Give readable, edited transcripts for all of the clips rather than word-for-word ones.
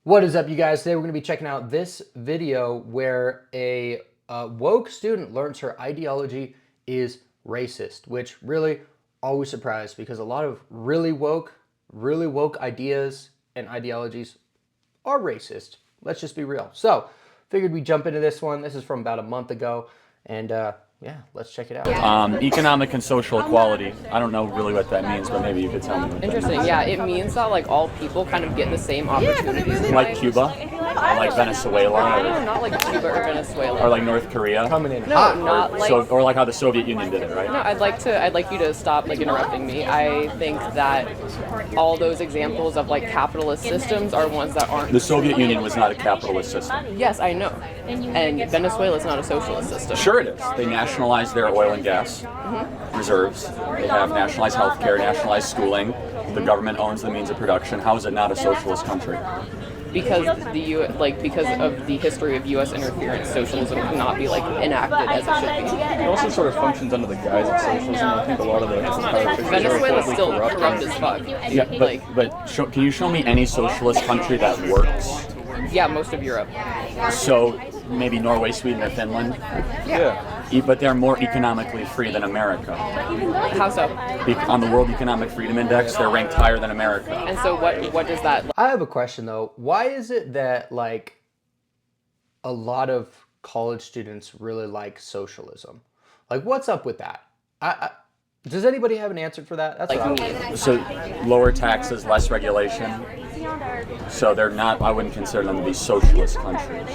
What is up, you guys? Today we're going to be checking out this video where a woke student learns her ideology is racist, which really always surprised because a lot of really woke ideas and ideologies are racist. Let's just be real. So, figured we'd jump into this one. This is from about a month ago, and yeah, let's check it out. Economic and social equality. I don't know really what that means, but maybe you could tell me. Interesting. Yeah, it means that like all people kind of get the same opportunities. Like Cuba, or like Venezuela, No, not like Cuba or Venezuela. or like North Korea. Coming in No, hot. not like. So, or like how the Soviet Union did it, right? No, I'd like you to stop like interrupting me. I think that all those examples of like capitalist systems are ones that aren't. The Soviet Union was not a capitalist system. Yes, I know. And Venezuela is not a socialist system. Sure it is. They nationalized their oil and gas reserves. They have nationalized healthcare, nationalized schooling. The government owns the means of production. How is it not a socialist country? Because because of the history of U.S. interference, socialism cannot be like enacted as it should be. It also sort of functions under the guise of socialism. I think a lot of the politicians Venezuela is are still corrupt. corrupt as fuck. Yeah, but can you show me any socialist country that works? Yeah, most of Europe. So maybe Norway, Sweden, or Finland. Yeah. But they're more economically free than America. How so? On the World Economic Freedom Index, they're ranked higher than America. And so what does that? I have a question though. Why is it that like a lot of college students really like socialism? Like, what's up with that? Does anybody have an answer for that? That's Like what me. So lower taxes, less regulation. So they're not, I wouldn't consider them to be socialist countries.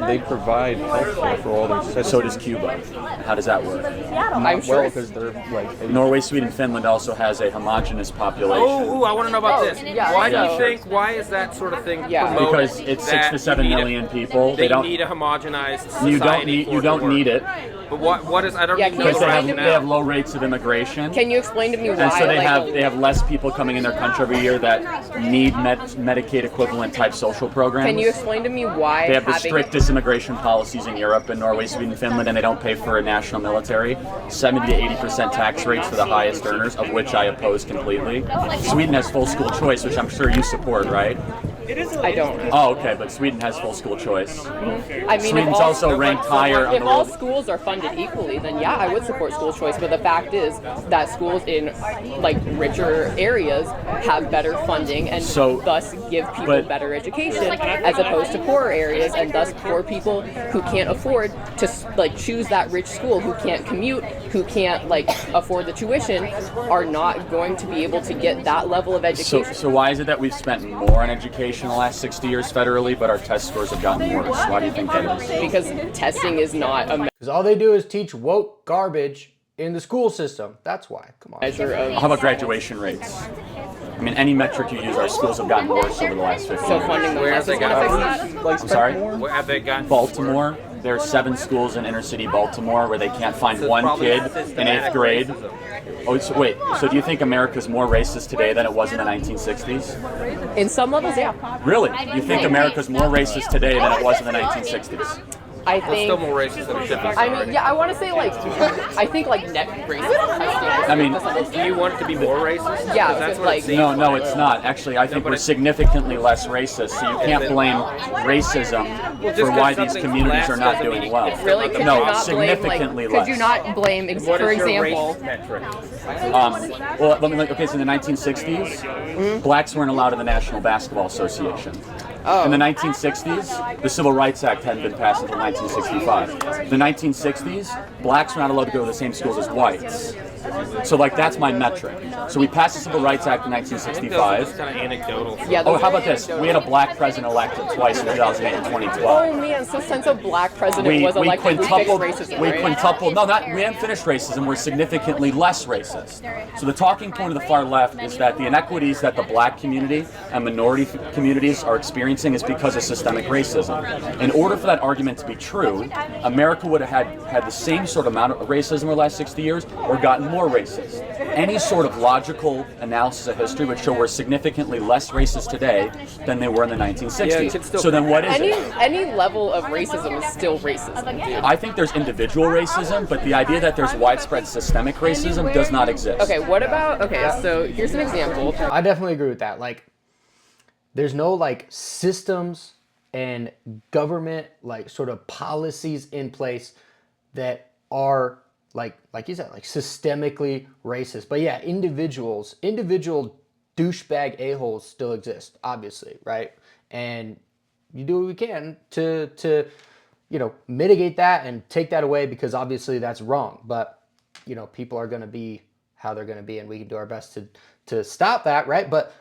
They provide healthcare for all their citizens. So does Cuba. How does that work? I'm sure. because they're like Norway, Sweden, Finland also has a homogenous population. Oh, I want to know about this. yeah, Why do so- you think? Why is that sort of thing Yeah. promoted? Because it's 6 to 7 that you need million people. They don't need a homogenized society. you don't need it But what is? I don't Yeah, even can know you because they have explain to they have low rates of immigration. Can you explain to me why? And so like, they have less people coming in their country every year that need Medicaid equivalent type social programs. Can you explain to me why They have the having strictest immigration policies in Europe, in Norway, Sweden, Finland, and they don't pay for a national military. 70 to 80% tax rates for the highest earners, of which I oppose completely. Sweden has full school choice, which I'm sure you support, right? I don't. Oh, okay, but Sweden has full school choice. I mean, Sweden's if all, also ranked higher on if the all world. schools are funded equally, then yeah, I would support school choice. But the fact is that schools in like richer areas have better funding and So- thus give people but- better education, as opposed to poorer areas, and thus poor people who can't afford to like choose that rich school, who can't commute, who can't like afford the tuition, are not going to be able to get that level of education. So why is it that we've spent more on education in the last 60 years federally, but our test scores have gotten worse? Why do you think that is? Because testing is not a Because all they do is teach woke garbage in the school system. That's why. Come on. measure of How about graduation rates? I mean, any metric you use, our schools have gotten worse over the last 50 so years. funding the Where test have is they going to got fix that. I'm sorry? Where have they gotten? Baltimore. There's 7 schools in inner city Baltimore where they can't find one probably kid in systematic 8th grade. racism. Oh, so wait. So do you think America's more racist today than it was in the 1960s? In some levels, yeah. Really? You think America's more racist today than it was in the 1960s? I Still think. more racist than it should be. I mean, yeah, I want to say like, I think like net racism has I mean- Do you want it to be more racist? Yeah, 'Cause that's what like- it seems No, like. it's not. Actually, I think but we're it- significantly less racist, so you can't blame racism just for 'cause why these something's communities less are not doesn't doing mean well. it's really could No, you not blame significantly like could you less. not blame What for is your example race metric? Well, let me okay. So in the 1960s, blacks weren't allowed in the National Basketball Association. In the 1960s, the Civil Rights Act hadn't been passed until 1965. In the 1960s, blacks were not allowed to go to the same schools as whites. So, like, that's my metric. So we passed the Civil Rights Act in Those are just 1965. kind of anecdotal. yeah Oh, those how are about this? anecdotal. We had a black president elected twice in 2008 and 2012. Oh man, so since a black president We was elected, we fixed quintupled. racism, We right? quintupled. No, not we haven't finished racism. We're significantly less racist. So the talking point of the far left is that the inequities that the black community and minority communities are experiencing is because of systemic racism. In order for that argument to be true, America would have had the same sort of amount of racism over the last 60 years, or gotten more racist. Any sort of logical analysis of history would show we're significantly less racist today than they were in the 1960s. Yeah, you could still- So then what is it? Any level of racism is still racism, dude. I think there's individual racism, but the idea that there's widespread systemic racism does not exist. Okay, what about so here's an example. I definitely agree with that. Like, there's no like systems and government like sort of policies in place that are like you said, like systemically racist. But yeah, individual douchebag a-holes still exist, obviously, right? And you do what we can to mitigate that and take that away, because obviously that's wrong. But people are going to be how they're going to be, and we can do our best to stop that, right? But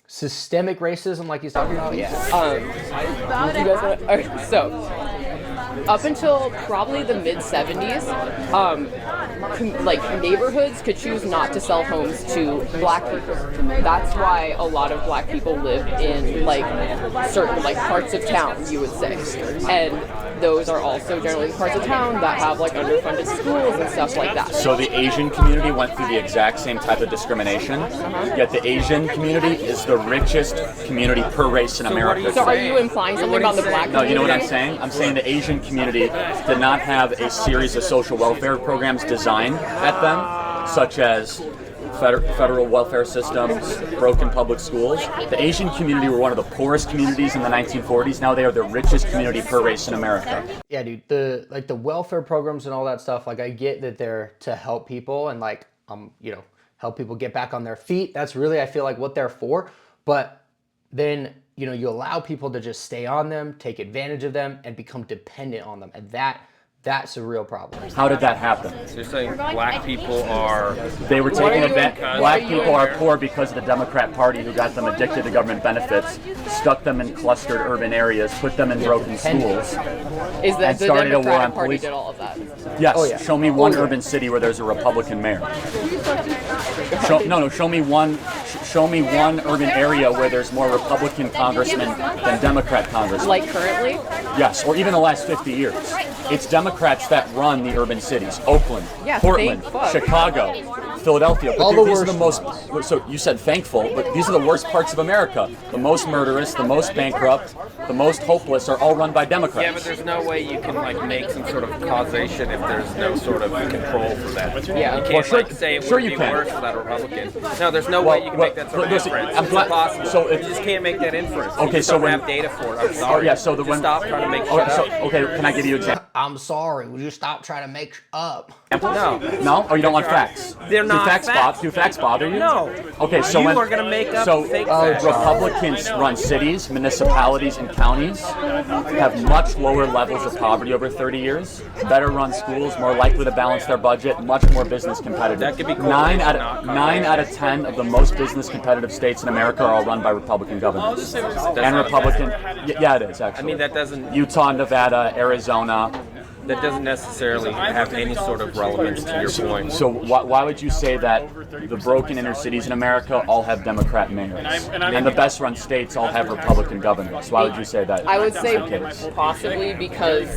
systemic racism, like he's talking about, yeah. You guys wanna, alright, so up until probably the mid 70s, like neighborhoods could choose not to sell homes to black people. That's why a lot of black people live in like certain like parts of town, you would say, and those are also generally the parts of town that have like underfunded schools and stuff like that. So the Asian community went through the exact same type of discrimination, yet the Asian community is the richest community per race in America. So are you implying something about the black community? No, you know what I'm saying? I'm saying the Asian community did not have a series of social welfare programs designed at them, such as federal welfare systems, broken public schools. The Asian community were one of the poorest communities in the 1940s. Now they are the richest community per race in America. Yeah, dude, the welfare programs and all that stuff, like I get that they're to help people and like help people get back on their feet. That's really, I feel like, what they're for. But then you allow people to just stay on them, take advantage of them, and become dependent on them, and that's a real problem. How did that happen? You're saying black people are... They were taking advantage. Black people are poor because of the Democrat Party, who got them addicted to government benefits, stuck them in clustered urban areas, put them in broken schools, Is that and the started a war Democratic on Party police. did all of that? Yes. Oh, yeah. Show me one urban city where there's a Republican mayor. Show me one. Show me one urban area where there's more Republican congressmen than Democrat congressmen. Like currently? Yes, or even the last 50 years. It's Democrats that run the urban cities. Oakland, Yeah, Portland, thank fuck. Chicago, Philadelphia. But All the these are worst the most. So you said thankful, but these are the worst parts of America. The most murderous, the most bankrupt, the most hopeless are all run by Democrats. Yeah, but there's no way you can like make some sort of causation if there's no sort of control for that. Yeah. You can't Well, sure- like say it sure would you be can. worse without a Republican. No, there's no way you can make that sort of listen, inference. I'm It's glad- impossible. so you just can't make that inference. Okay, you just so don't when- have data for it. I'm sorry. yeah, so the just when- stop trying to make shit Okay, up. can I give you an example? I'm sorry, would you stop trying to make up? No. No? Oh, you don't want facts? They're not facts. Do facts bother you? No. Okay, so You when are gonna make up fake so facts. Republicans run cities, municipalities, and counties, have much lower levels of poverty over 30 years, better run schools, more likely to balance their budget, much more business competitive. That could be cool. 9 out of 10 of the most business competitive states in America are all run by Republican governors. And not Republican, yeah, it is actually. I mean, that doesn't Utah, Nevada, Arizona. that doesn't necessarily have any sort of relevance to your point. So why would you say that the broken inner cities in America all have Democrat mayors, and the best run states all have Republican governors? Why would you say that? I would say that's the case? possibly because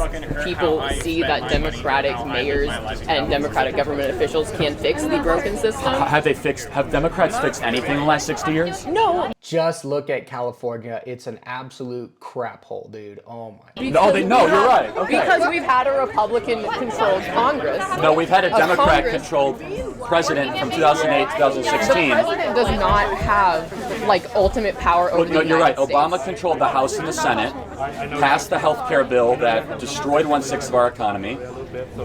people see that Democratic mayors and Democratic government officials can fix the broken system. Have Democrats fixed anything in the last 60 years? No. Just look at California. It's an absolute crap hole, dude. Oh my. You're right. Okay. Because we've had a Republican-controlled Congress. No, we've had a Congress. Democrat-controlled president from 2008 to The 2016. president does not have like ultimate power over the No, you're right. United States. Obama controlled the House and the Senate, passed the health care bill that destroyed 1/6 of our economy,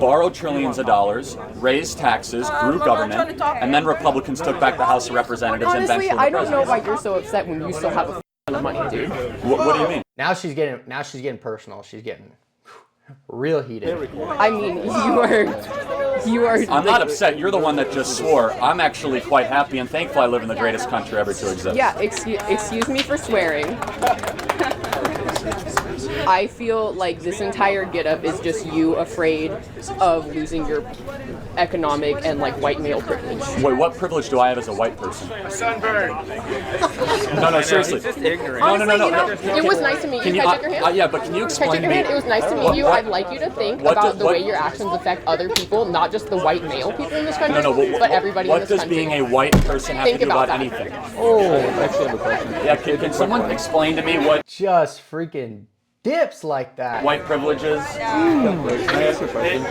borrowed trillions of dollars, raised taxes, grew government, and then Republicans took back the House of Representatives and Honestly, eventually I the don't know presidency. why you're so upset when you still have a ton of money, dude. What do you mean? Now she's getting personal. She's getting real heated. I mean, you are. I'm not upset. You're the one that just swore. I'm actually quite happy and thankful I live in the greatest country ever to exist. Yeah, excuse me for swearing. I feel like this entire getup is just you afraid of losing your economic and like white male privilege. Wait, what privilege do I have as a white person? No, seriously. He's just ignorant. Honestly, No. it was nice to meet you. Can I shake your hand? Yeah, but can you Can I explain shake to your me? hand? It was nice to meet you. I'd like you to think what about does- the what- way your actions affect other people, not just the white male people in this country, but everybody in What this does country. being a white person have Think to do about about that. anything? Oh, Yeah, can someone explain to me what? just freaking dips like that. White privileges. Can I ask a question?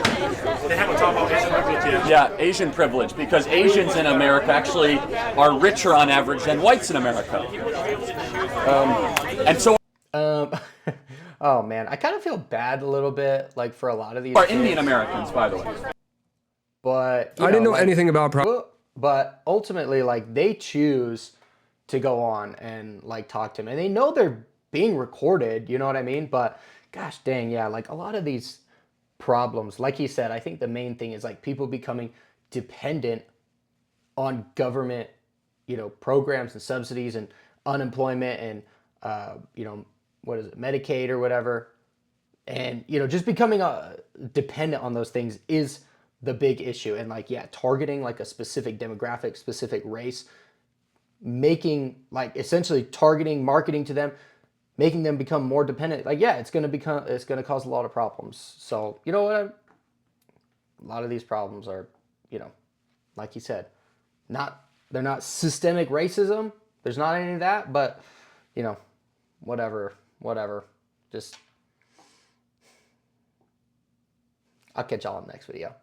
They haven't talked about Asian privilege yet. Yeah, Asian privilege, because Asians in America actually are richer on average than whites in America. And so Oh man, I kind of feel bad a little bit, like for a lot of these. are kids, Indian Americans, by the way. but I didn't know like, anything about But ultimately, like they choose to go on and like talk to him, and they know they're being recorded. You know what I mean? But gosh dang, yeah, like a lot of these problems, like he said, I think the main thing is like people becoming dependent on government, programs and subsidies and unemployment and what is it, Medicaid or whatever, and just becoming dependent on those things is the big issue. And like, yeah, targeting like a specific demographic, specific race, making like essentially targeting, marketing to them, making them become more dependent. Like, yeah, it's going to cause a lot of problems. So, you know what? A lot of these problems are, like you said, they're not systemic racism. There's not any of that, but whatever. Just, I'll catch y'all in the next video.